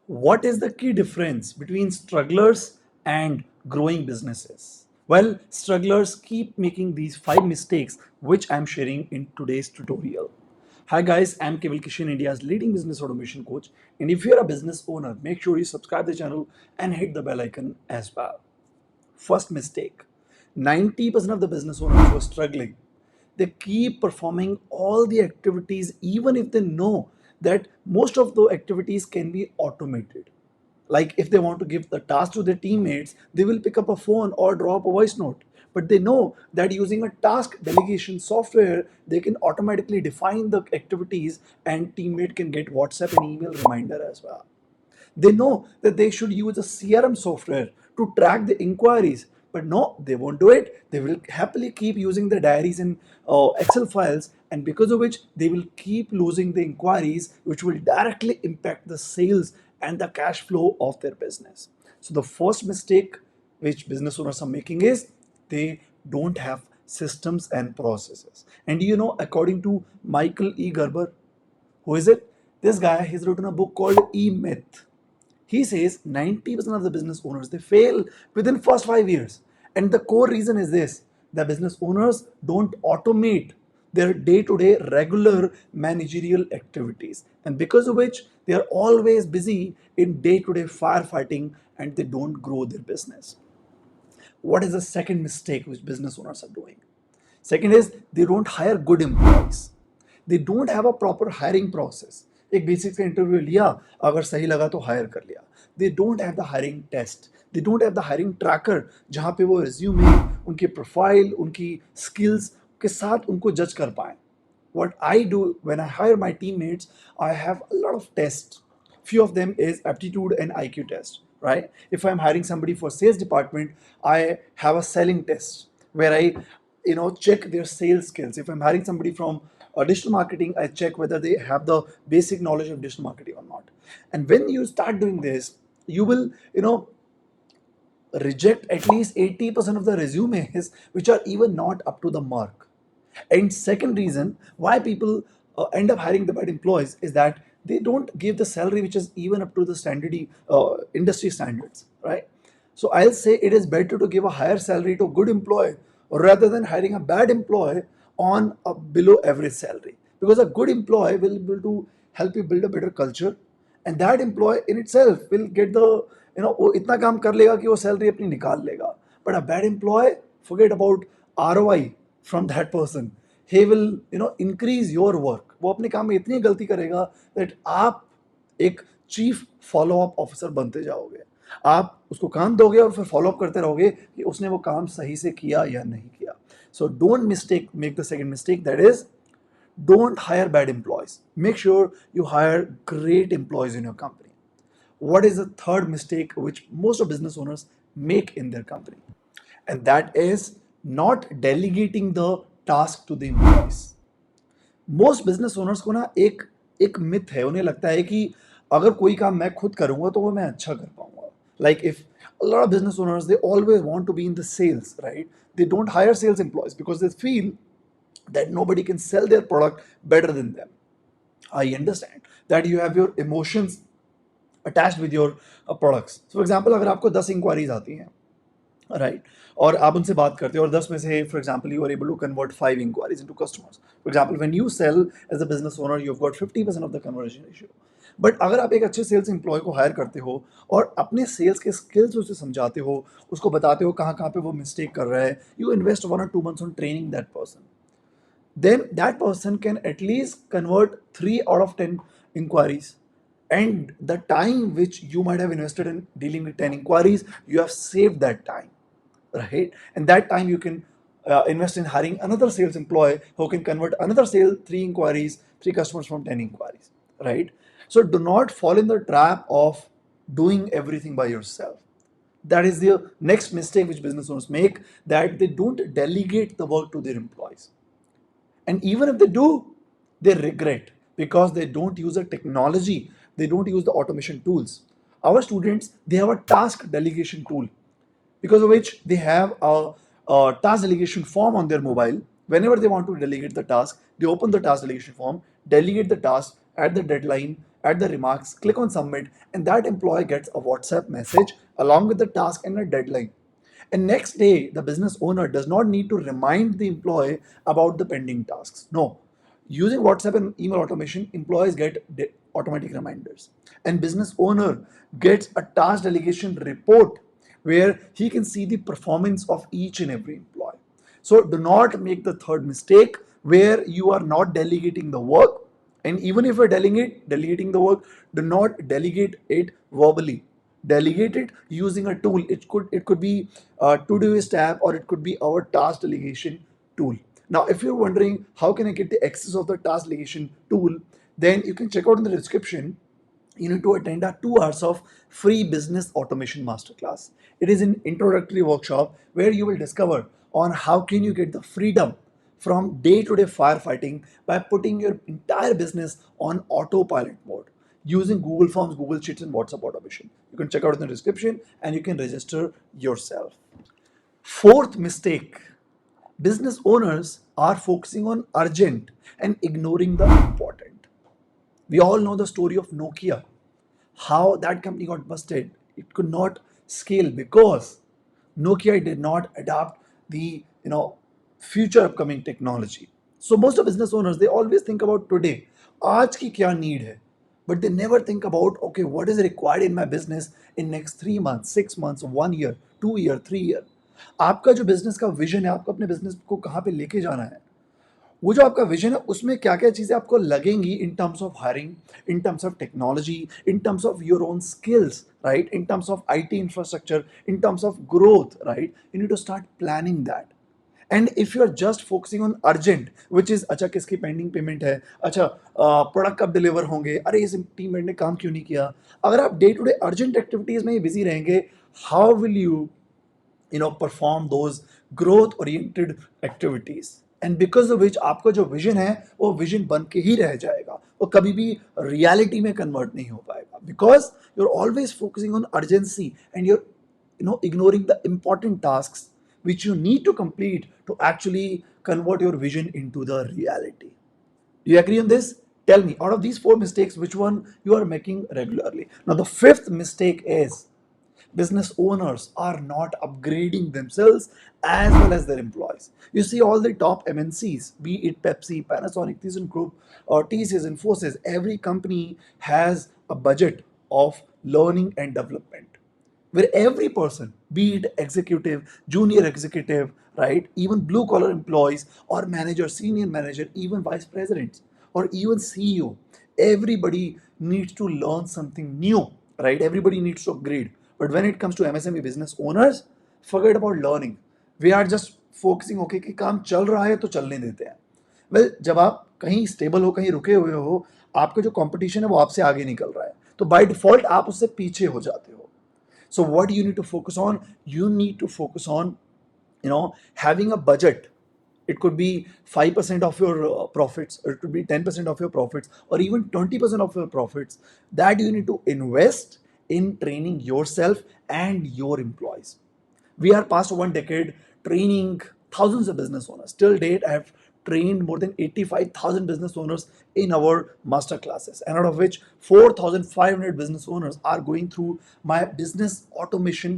What is the key difference between strugglers and growing businesses? Well, strugglers keep making these 5 mistakes which I'm sharing in today's tutorial. Hi guys, I'm Kewal Kishan, India's leading business automation coach. And if you're a business owner, make sure you subscribe the channel and hit the bell icon as well. First mistake, 90% of the business owners who are struggling, they keep performing all the activities even if they know that most of the activities can be automated. Like if they want to give the task to their teammates, they will pick up a phone or drop a voice note. But they know that using a task delegation software, they can automatically define the activities and teammate can get WhatsApp and email reminder as well. They know that they should use a CRM software to track the inquiries, but no, they won't do it. They will happily keep using the diaries and Excel files, and because of which they will keep losing the inquiries, which will directly impact the sales and the cash flow of their business. So, the first mistake which business owners are making is they don't have systems and processes. And you know, according to Michael E. Gerber, who is it? This guy, he's written a book called E Myth. He says 90% of the business owners they fail within first 5 years. And the core reason is this: the business owners don't automate their day-to-day regular managerial activities. And because of which they are always busy in day-to-day firefighting and they don't grow their business. What is the second mistake which business owners are doing? Second is they don't hire good employees. They don't have a proper hiring process. एक basic सा interview लिया, अगर सही लगा तो higher कर लिया. They don't have the hiring test. They don't have the hiring tracker जहाँ पे वो resume, उनके प्रोफाइल, उनकी skills के साथ उनको जज कर पाए. What I do when I hire my teammates, I have a lot of tests. Few of them is aptitude and IQ test, right? If I'm hiring somebody for sales department, I have a selling test where I check their sales skills. If I'm hiring somebody from digital marketing, I check whether they have the basic knowledge of digital marketing or not. And when you start doing this, you will reject at least 80% of the resumes which are even not up to the mark. And second reason why people end up hiring the bad employees is that they don't give the salary which is even up to the standard industry standards, right? So I'll say it is better to give a higher salary to a good employee rather than hiring a bad employee on a below average salary, because a good employee will be able to help you build a better culture, and that employee in itself will get the वो इतना काम कर लेगा कि वो salary अपनी निकाल लेगा. But a bad employee, forget about ROI from that person. He will increase your work. वो अपने काम में इतनी गलती करेगा that आप एक चीफ फॉलो अप ऑफिसर बनते जाओगे. आप उसको काम दोगे और फिर फॉलो अप करते रहोगे कि उसने वो काम सही से किया या नहीं किया. So don't make the second mistake, that is, don't hire bad employees. Make sure you hire great employees in your company. What is the third mistake which most of business owners make in their company? And that is not delegating the task to the employees. Most business owners को ना एक myth है, उन्हें लगता है कि अगर कोई काम मैं खुद करूंगा तो वो मैं अच्छा कर पाऊंगा. Like if a lot of business owners, they always want to be in the sales, right? They don't hire sales employees because they feel that nobody can sell their product better than them. I understand that you have your emotions attached with your products. So for example, अगर आपको 10 inquiries आती हैं, right, और आप उनसे बात करते हो और 10 में से for example you are able to convert 5 inquiries into customers. For example when you sell as a business owner, you have got 50% of the conversion ratio. But अगर आप एक अच्छे सेल्स एम्प्लॉय को हायर करते हो और अपने सेल्स के स्किल्स उसे समझाते हो, उसको बताते हो कहाँ कहाँ पे वो मिस्टेक कर रहा है, you invest 1 or 2 months on training that person, then that person can at least convert 3 out of 10 inquiries. And the time which you might have invested in dealing with 10 inquiries, you have saved that time, right? And that time you can invest in hiring another sales employee who can convert another sale, 3 inquiries, 3 customers from 10 inquiries, right? So do not fall in the trap of doing everything by yourself. That is the next mistake which business owners make, that they don't delegate the work to their employees. And even if they do, they regret because they don't use the technology, they don't use the automation tools. Our students, they have a task delegation tool, because of which they have a task delegation form on their mobile. Whenever they want to delegate the task, they open the task delegation form, delegate the task at the deadline, add the remarks, click on submit, and that employee gets a WhatsApp message along with the task and a deadline. And next day, the business owner does not need to remind the employee about the pending tasks. No. Using WhatsApp and email automation, employees get automatic reminders. And business owner gets a task delegation report where he can see the performance of each and every employee. So do not make the third mistake where you are not delegating the work. And even if you're delegating the work, do not delegate it verbally. Delegate it using a tool. It could be a Todoist app, or it could be our task delegation tool. Now, if you're wondering how can I get the access of the task delegation tool, then you can check out in the description. You need to attend our 2 hours of free business automation masterclass. It is an introductory workshop where you will discover on how can you get the freedom from day-to-day firefighting by putting your entire business on autopilot mode using Google Forms, Google Sheets, and WhatsApp automation. You can check out in the description and you can register yourself. Fourth mistake, business owners are focusing on urgent and ignoring the important. We all know the story of Nokia, how that company got busted. It could not scale because Nokia did not adapt the future upcoming technology. So most of business owners, they always think about today, आज की क्या need है, but they never think about, okay, what is required in my business in next 3 months, 6 months, 1 year, 2 year, 3 year. आपका जो business का vision है, आपको अपने बिजनेस को कहाँ पे लेके जाना है, वो जो आपका विजन है उसमें क्या क्या चीज़ें आपको लगेंगी in terms of hiring, in terms of technology, in terms of your own skills, right, in terms of IT infrastructure, in terms of growth, right, you need to start planning that. And if you are just focusing on urgent which is, अच्छा किसकी pending payment है, अच्छा product कब deliver होंगे, अरे इस team mate ने काम क्यों नहीं किया, अगर आप day to day urgent activities में ही बिजी रहेंगे, how will you perform those growth oriented activities. And because of which आपका जो विजन है वो विजन बन के ही रह जाएगा, वो कभी भी रियलिटी में कन्वर्ट नहीं हो पाएगा, because you are always focusing on urgency and you're ignoring the important tasks which you need to complete to actually convert your vision into the reality. Do you agree on this? Tell me, out of these four mistakes, which one you are making regularly? Now, the fifth mistake is business owners are not upgrading themselves as well as their employees. You see all the top MNCs, be it Pepsi, Panasonic, ThyssenKrupp, or TCS, Infosys, every company has a budget of learning and development where every person, be it executive, junior executive, right, even blue collar employees or manager, senior manager, even vice presidents, or even CEO, everybody needs to learn something new, right? Everybody needs to upgrade. But when it comes to MSME business owners, forget about learning. We are just focusing, okay, कि काम चल रहा है तो चलने देते हैं. Well, जब आप कहीं स्टेबल हो, कहीं रुके हुए हो, आपका जो कंपटीशन है वो आपसे आगे निकल रहा है, तो बाय डिफॉल्ट आप उससे पीछे हो जाते हो. So what do you need to focus on? You need to focus on, having a budget. It could be 5% of your profits, or it could be 10% of your profits, or even 20% of your profits that you need to invest in training yourself and your employees. We are past 1 decade training thousands of business owners. Till date, I have trained more than 85,000 business owners in our master classes, and out of which 4,500 business owners are going through my business automation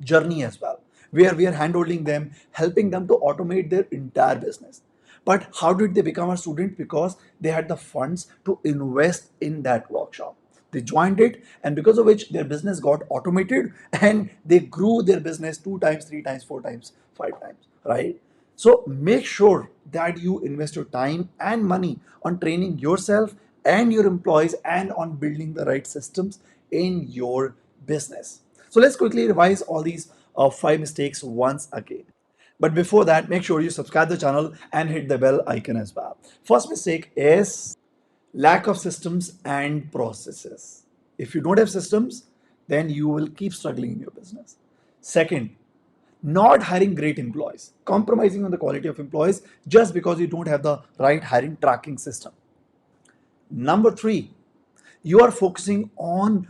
journey as well, where we are handholding them, helping them to automate their entire business. But how did they become a student? Because they had the funds to invest in that workshop. They joined it, and because of which their business got automated and they grew their business 2 times, 3 times, 4 times, 5 times, right? So make sure that you invest your time and money on training yourself and your employees and on building the right systems in your business. So let's quickly revise all these 5 mistakes once again. But before that, make sure you subscribe the channel and hit the bell icon as well. First mistake is lack of systems and processes. If you don't have systems, then you will keep struggling in your business. Second, not hiring great employees, compromising on the quality of employees just because you don't have the right hiring tracking system. Number three, you are focusing on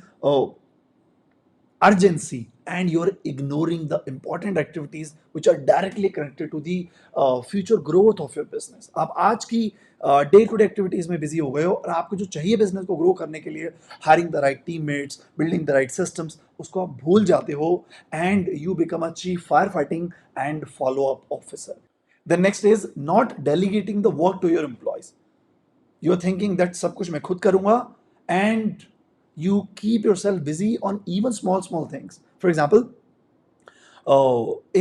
urgency and you're ignoring the important activities which are directly connected to the future growth of your business. आप आज की day to day activities में busy हो गए हो, और आपको जो चाहिए बिजनेस को ग्रो करने के लिए, hiring the right teammates, building the right systems, उसको आप भूल जाते हो, and you become a chief fire fighting and follow up officer. The next is not delegating the work to your employees. You're thinking that सब कुछ मैं खुद करूंगा, and you keep yourself busy on even small things. For example,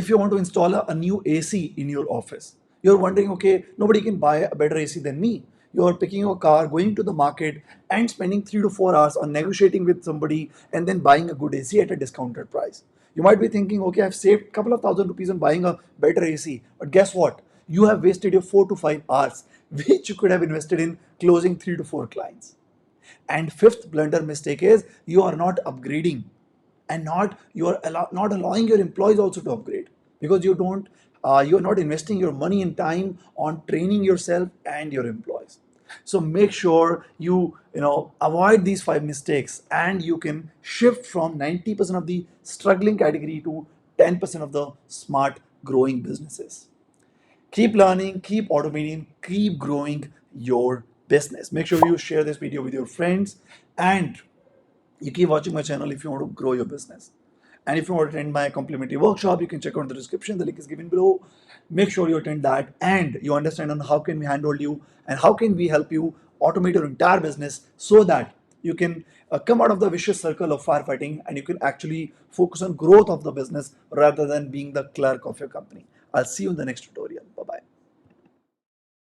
if you want to install a new AC in your office, you're wondering, okay, nobody can buy a better AC than me. You're picking your car, going to the market, and spending 3 to 4 hours on negotiating with somebody, and then buying a good AC at a discounted price. You might be thinking, okay, I've saved a couple of thousand rupees on buying a better AC, but guess what? You have wasted your 4 to 5 hours, which you could have invested in closing 3 to 4 clients. And fifth blunder mistake is you are not upgrading, and not not allowing your employees also to upgrade, because you are not investing your money and time on training yourself and your employees. So make sure you avoid these five mistakes, and you can shift from 90% of the struggling category to 10% of the smart growing businesses. Keep learning, keep automating, keep growing your business. Make sure you share this video with your friends, and you keep watching my channel if you want to grow your business. And if you want to attend my complimentary workshop, you can check out the description. The link is given below. Make sure you attend that, and you understand on how can we handle you, and how can we help you automate your entire business, so that you can come out of the vicious circle of firefighting, and you can actually focus on growth of the business rather than being the clerk of your company. I'll see you in the next tutorial. Bye bye.